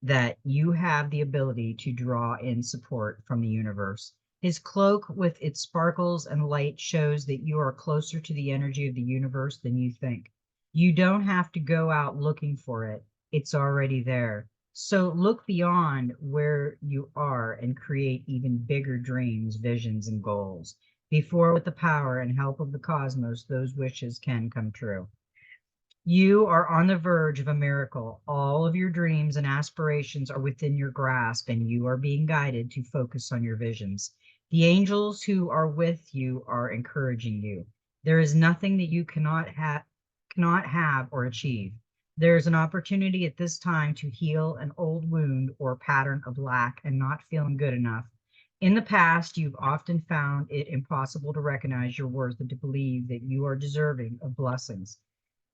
that you have the ability to draw in support from the universe. His cloak with its sparkles and light shows that you are closer to the energy of the universe than you think. You don't have to go out looking for it. It's already there. So look beyond where you are and create even bigger dreams, visions, and goals. Before, with the power and help of the cosmos, those wishes can come true. You are on the verge of a miracle. All of your dreams and aspirations are within your grasp, and you are being guided to focus on your visions. The angels who are with you are encouraging you. There is nothing that you cannot have or achieve. There is an opportunity at this time to heal an old wound or pattern of lack and not feeling good enough. In the past, you've often found it impossible to recognize your worth and to believe that you are deserving of blessings.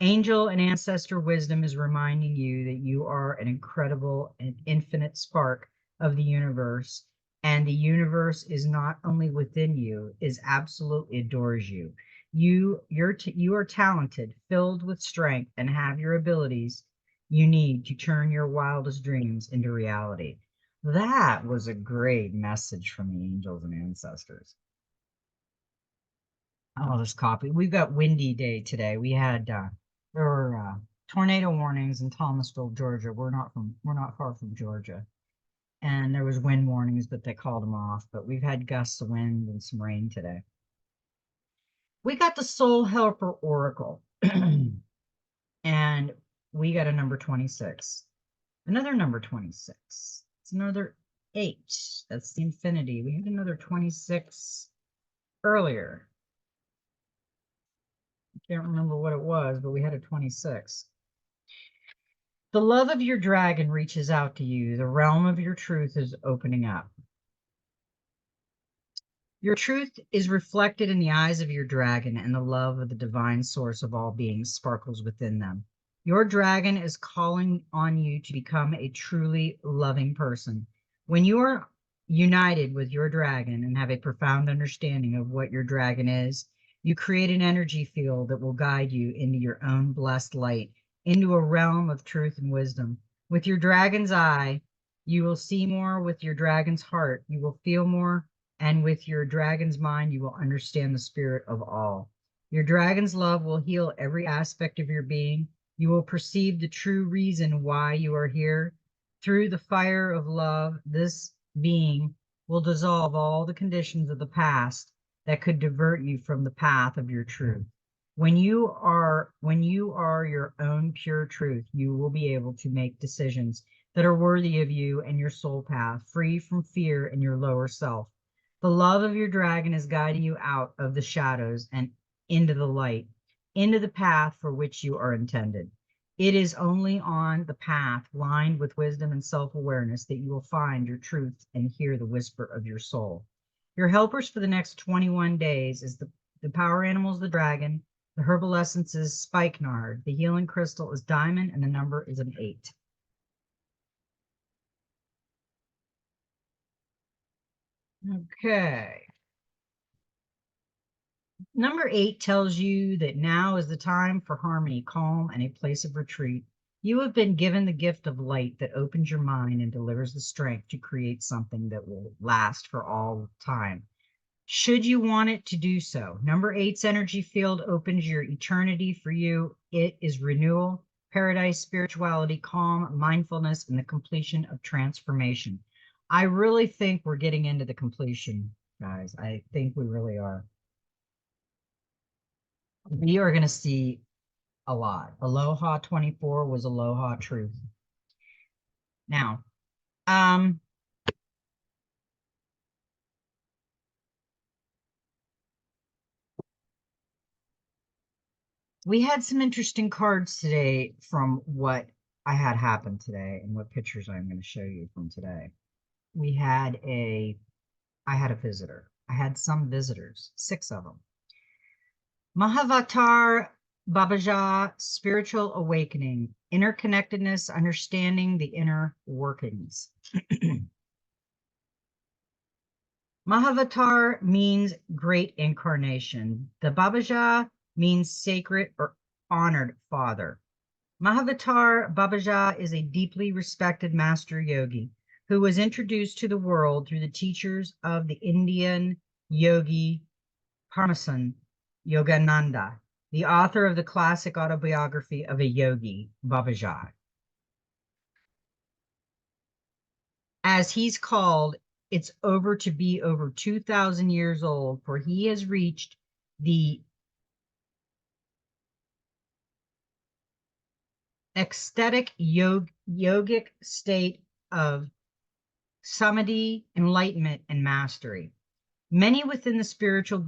Angel and ancestor wisdom is reminding you that you are an incredible and infinite spark of the universe, and the universe is not only within you, is absolutely adores you. You are talented, filled with strength, and have your abilities you need to turn your wildest dreams into reality. That was a great message from the angels and ancestors. Oh, this copy. We've got windy day today. We had there were tornado warnings in Thomasville, Georgia. We're not far from Georgia. And there was wind warnings, but they called them off. But we've had gusts of wind and some rain today. We got the Soul Helper Oracle. And we got a number 26. Another number 26. It's another 8. That's the infinity. We had another 26 earlier. Can't remember what it was, but we had a 26. The love of your dragon reaches out to you. The realm of your truth is opening up. Your truth is reflected in the eyes of your dragon, and the love of the divine source of all beings sparkles within them. Your dragon is calling on you to become a truly loving person. When you are united with your dragon and have a profound understanding of what your dragon is, you create an energy field that will guide you into your own blessed light, into a realm of truth and wisdom. With your dragon's eye, you will see more. With your dragon's heart, you will feel more. And with your dragon's mind, you will understand the spirit of all. Your dragon's love will heal every aspect of your being. You will perceive the true reason why you are here. Through the fire of love, this being will dissolve all the conditions of the past that could divert you from the path of your truth. When you are your own pure truth, you will be able to make decisions that are worthy of you and your soul path, free from fear and your lower self. The love of your dragon is guiding you out of the shadows and into the light, into the path for which you are intended. It is only on the path lined with wisdom and self-awareness that you will find your truth and hear the whisper of your soul. Your helpers for the next 21 days is the power animal is the dragon, the herbal essence is spikenard, the healing crystal is diamond, and the number is an 8. Okay. Number 8 tells you that now is the time for harmony, calm, and a place of retreat. You have been given the gift of light that opens your mind and delivers the strength to create something that will last for all time, should you want it to do so. Number 8's energy field opens your eternity for you. It is renewal, paradise, spirituality, calm, mindfulness, and the completion of transformation. I really think we're getting into the completion, guys. I think we really are. We are going to see a lot. Aloha 24 was Aloha truth. Now, we had some interesting cards today from what I had happen today and what pictures I'm going to show you from today. I had a visitor. I had some visitors, 6 of them. Mahavatar Babaja, spiritual awakening, interconnectedness, understanding the inner workings. Mahavatar means great incarnation. The Babaja means sacred or honored father. Mahavatar Babaja is a deeply respected master yogi who was introduced to the world through the teachers of the Indian yogi Paramahansa Yogananda, the author of the classic autobiography of a yogi, Babaji. As he's called, it's over to be over 2,000 years old, for he has reached the ecstatic yogic state of samadhi, enlightenment, and mastery. Many within the spiritual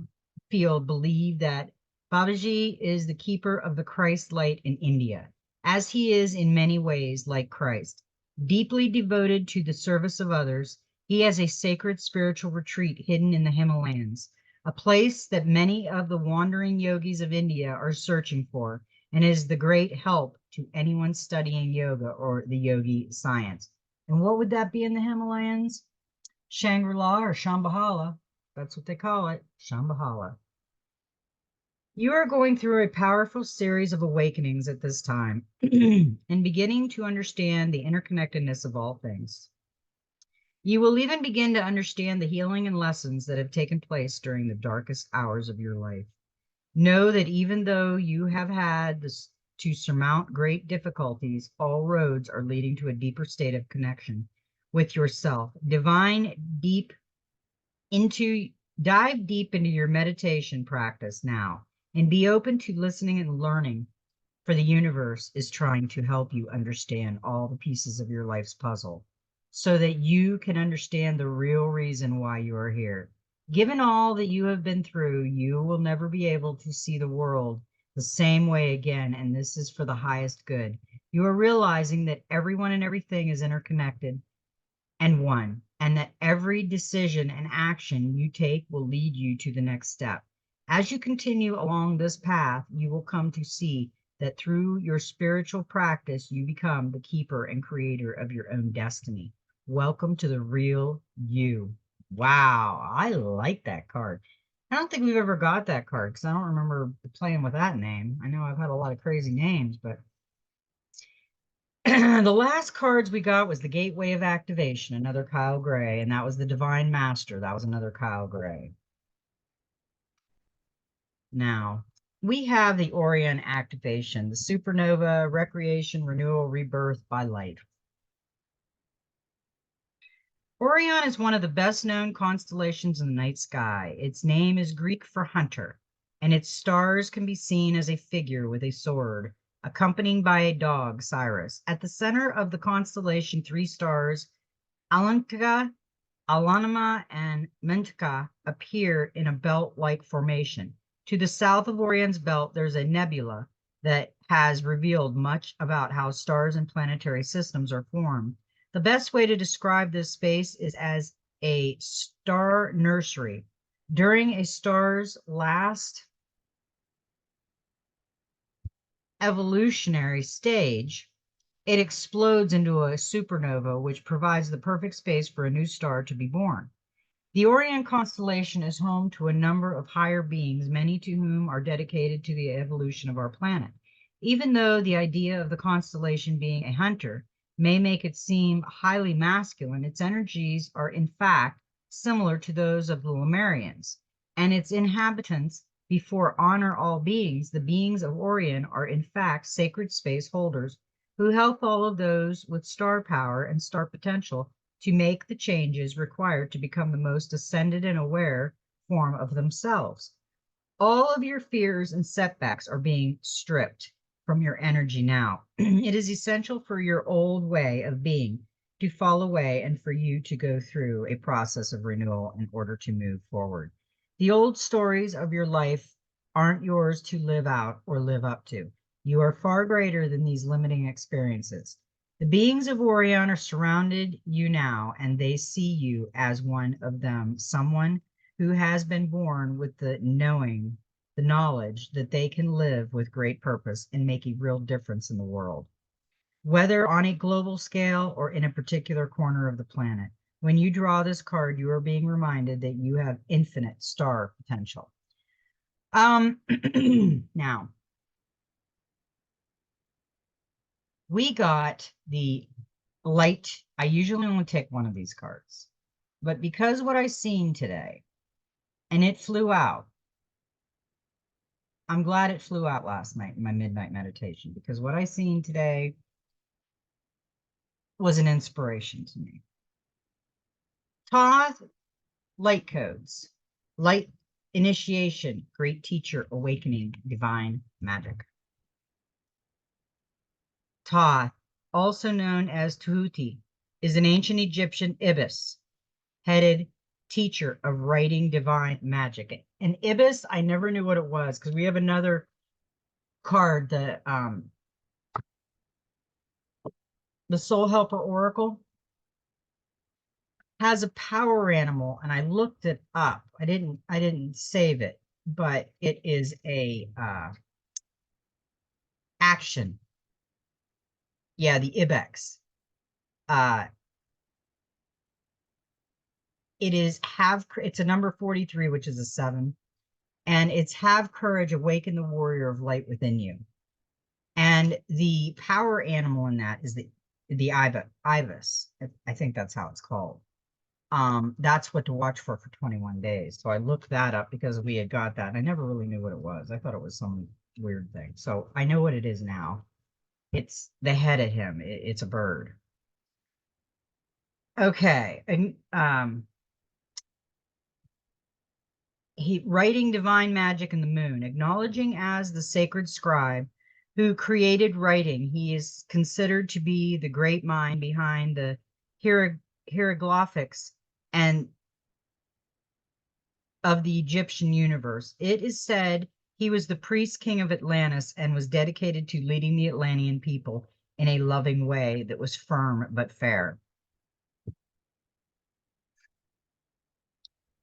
field believe that Babaji is the keeper of the Christ light in India, as he is in many ways like Christ. Deeply devoted to the service of others, he has a sacred spiritual retreat hidden in the Himalayas, a place that many of the wandering yogis of India are searching for, and is the great help to anyone studying yoga or the yogi science. And what would that be in the Himalayas? Shangri-La or Shambhala. That's what they call it, Shambhala. You are going through a powerful series of awakenings at this time and beginning to understand the interconnectedness of all things. You will even begin to understand the healing and lessons that have taken place during the darkest hours of your life. Know that even though you have had to surmount great difficulties, all roads are leading to a deeper state of connection with yourself. Dive deep into your meditation practice now and be open to listening and learning, for the universe is trying to help you understand all the pieces of your life's puzzle so that you can understand the real reason why you are here. Given all that you have been through, you will never be able to see the world the same way again, and this is for the highest good. You are realizing that everyone and everything is interconnected and one, and that every decision and action you take will lead you to the next step. As you continue along this path, you will come to see that through your spiritual practice, you become the keeper and creator of your own destiny. Welcome to the real you. Wow, I like that card. I don't think we've ever got that card because I don't remember playing with that name. I know I've had a lot of crazy names, but the last cards we got was the Gateway of Activation, another Kyle Gray, and that was the Divine Master. That was another Kyle Gray. Now, we have the Orion Activation, the Supernova, Recreation, Renewal, Rebirth by Light. Orion is one of the best-known constellations in the night sky. Its name is Greek for hunter, and its stars can be seen as a figure with a sword, accompanied by a dog, Cyrus. At the center of the constellation, 3 stars, Alantika, Alanima, and Mentka, appear in a belt-like formation. To the south of Orion's belt, there's a nebula that has revealed much about how stars and planetary systems are formed. The best way to describe this space is as a star nursery. During a star's last evolutionary stage, it explodes into a supernova, which provides the perfect space for a new star to be born. The Orion constellation is home to a number of higher beings, many to whom are dedicated to the evolution of our planet. Even though the idea of the constellation being a hunter may make it seem highly masculine, its energies are in fact similar to those of the Lemurians, and its inhabitants before honor all beings. The beings of Orion are in fact sacred space holders who help all of those with star power and star potential to make the changes required to become the most ascended and aware form of themselves. All of your fears and setbacks are being stripped from your energy now. It is essential for your old way of being to fall away and for you to go through a process of renewal in order to move forward. The old stories of your life aren't yours to live out or live up to. You are far greater than these limiting experiences. The beings of Orion are surrounded you now, and they see you as one of them, someone who has been born with the knowledge that they can live with great purpose and make a real difference in the world, whether on a global scale or in a particular corner of the planet. When you draw this card, you are being reminded that you have infinite star potential. Now, we got the light. I usually only take one of these cards, but because what I seen today, and it flew out, I'm glad it flew out last night in my midnight meditation, because what I seen today was an inspiration to me. Thoth, light codes, light initiation, great teacher, awakening, divine magic. Thoth, also known as Tahuti, is an ancient Egyptian ibis, headed teacher of writing divine magic. And ibis, I never knew what it was, because we have another card, the Soul Helper Oracle, has a power animal, and I looked it up. I didn't save it, but it is a action. Yeah, the ibex. It's a number 43, which is a 7, and it's have courage, awaken the warrior of light within you. And the power animal in that is the ibis. I think that's how it's called. That's what to watch for 21 days. So I looked that up because we had got that, and I never really knew what it was. I thought it was some weird thing. So I know what it is now. It's the head of him. It's a bird. Okay. And he writing divine magic in the moon, acknowledging as the sacred scribe who created writing. He is considered to be the great mind behind the hieroglyphics and of the Egyptian universe. It is said he was the priest king of Atlantis and was dedicated to leading the Atlantean people in a loving way that was firm but fair.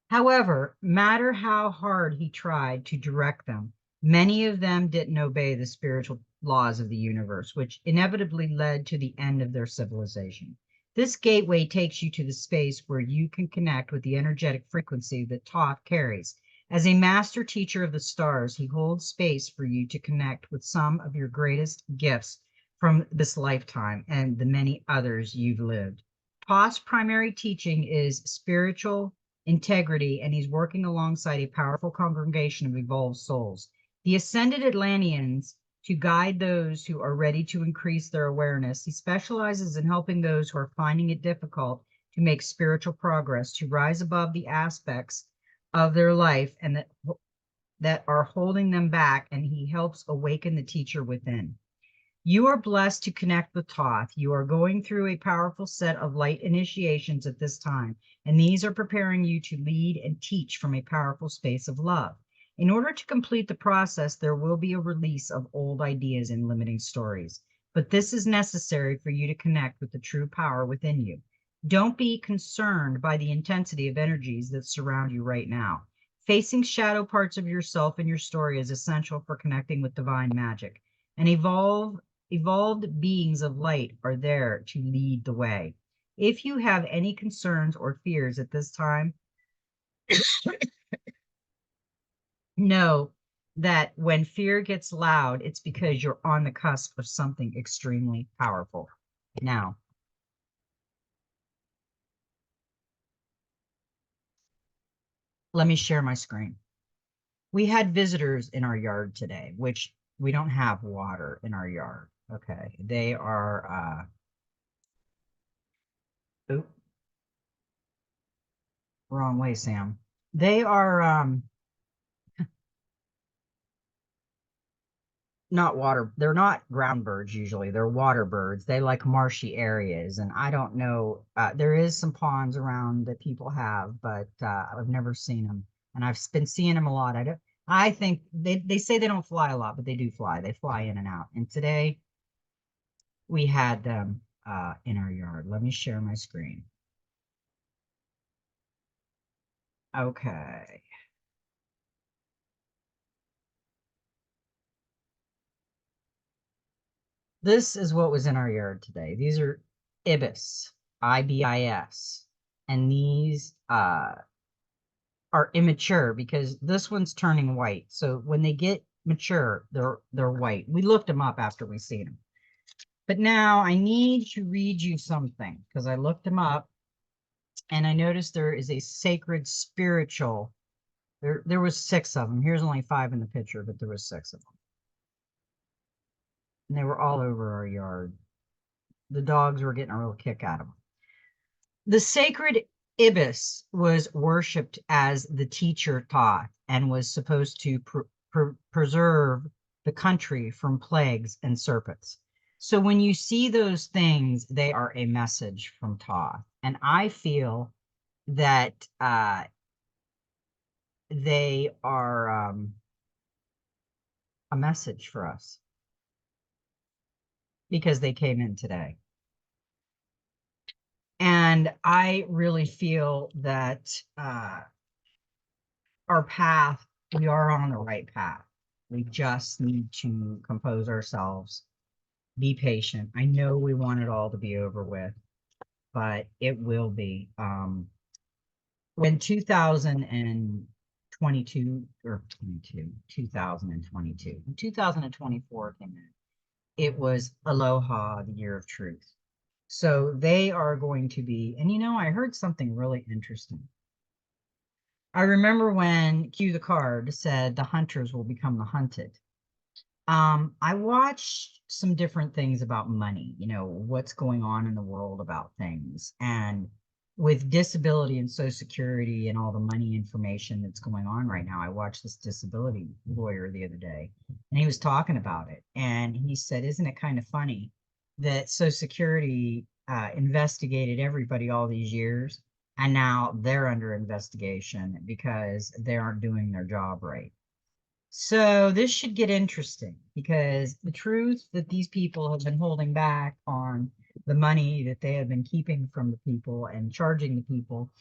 However, matter how hard he tried to direct them, many of them didn't obey the spiritual laws of the universe, which inevitably led to the end of their civilization. This gateway takes you to the space where you can connect with the energetic frequency that Thoth carries. As a master teacher of the stars, he holds space for you to connect with some of your greatest gifts from this lifetime and the many others you've lived. Thoth's primary teaching is spiritual integrity, and he's working alongside a powerful congregation of evolved souls. The ascended Atlanteans to guide those who are ready to increase their awareness. He specializes in helping those who are finding it difficult to make spiritual progress, to rise above the aspects of their life and that are holding them back, and he helps awaken the teacher within. You are blessed to connect with Thoth. You are going through a powerful set of light initiations at this time, and these are preparing you to lead and teach from a powerful space of love. In order to complete the process, there will be a release of old ideas and limiting stories, but this is necessary for you to connect with the true power within you. Don't be concerned by the intensity of energies that surround you right now. Facing shadow parts of yourself and your story is essential for connecting with divine magic. And evolved beings of light are there to lead the way. If you have any concerns or fears at this time, know that when fear gets loud, it's because you're on the cusp of something extremely powerful. Now, let me share my screen. We had visitors in our yard today, which we don't have water in our yard. Okay. They are, oop, wrong way, Sam. They are, not water, they're not ground birds usually, they're water birds. They like marshy areas, and I don't know, there is some ponds around that people have, but I've never seen them, and I've been seeing them a lot. I think they say they don't fly a lot, but they do fly. They fly in and out. And today we had in our yard. Let me share my screen. Okay. This is what was in our yard today. These are ibis, IBIS. And these are immature because this one's turning white. So when they get mature, they're white. We looked them up after we seen them. But now I need to read you something because I looked them up and I noticed there is a sacred spiritual. There was 6 of them. Here's only 5 in the picture, but there was 6 of them. And they were all over our yard. The dogs were getting a real kick out of them. The sacred ibis was worshipped as the teacher Thoth and was supposed to preserve the country from plagues and serpents. So when you see those things, they are a message from Thoth. And I feel that they are a message for us because they came in today. And I really feel that our path, we are on the right path. We just need to compose ourselves, be patient. I know we want it all to be over with, but it will be. When 2022 or 2022, when 2024 came in, it was Aloha, the year of truth. So they are going to be, and I heard something really interesting. I remember when Cue the Card said the hunters will become the hunted. I watched some different things about money, what's going on in the world about things. And with disability and Social Security and all the money information that's going on right now, I watched this disability lawyer the other day, and he was talking about it. And he said, isn't it kind of funny that Social Security investigated everybody all these years, and now they're under investigation because they aren't doing their job right? So this should get interesting because the truth that these people have been holding back on the money that they have been keeping from the people and charging the people,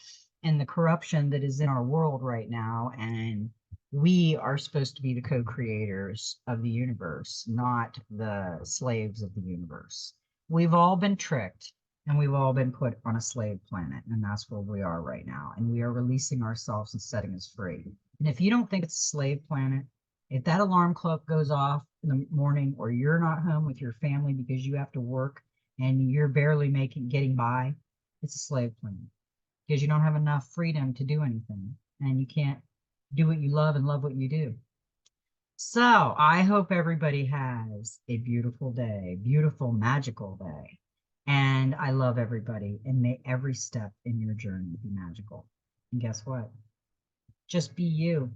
and the corruption that is in our world right now. And we are supposed to be the co-creators of the universe, not the slaves of the universe. We've all been tricked and we've all been put on a slave planet, and that's where we are right now. And we are releasing ourselves and setting us free. And if you don't think it's a slave planet, if that alarm clock goes off in the morning, or you're not home with your family because you have to work and you're barely getting by, it's a slave planet because you don't have enough freedom to do anything and you can't do what you love and love what you do. So I hope everybody has a beautiful day, beautiful, magical day. And I love everybody, and may every step in your journey be magical. And guess what? Just be you.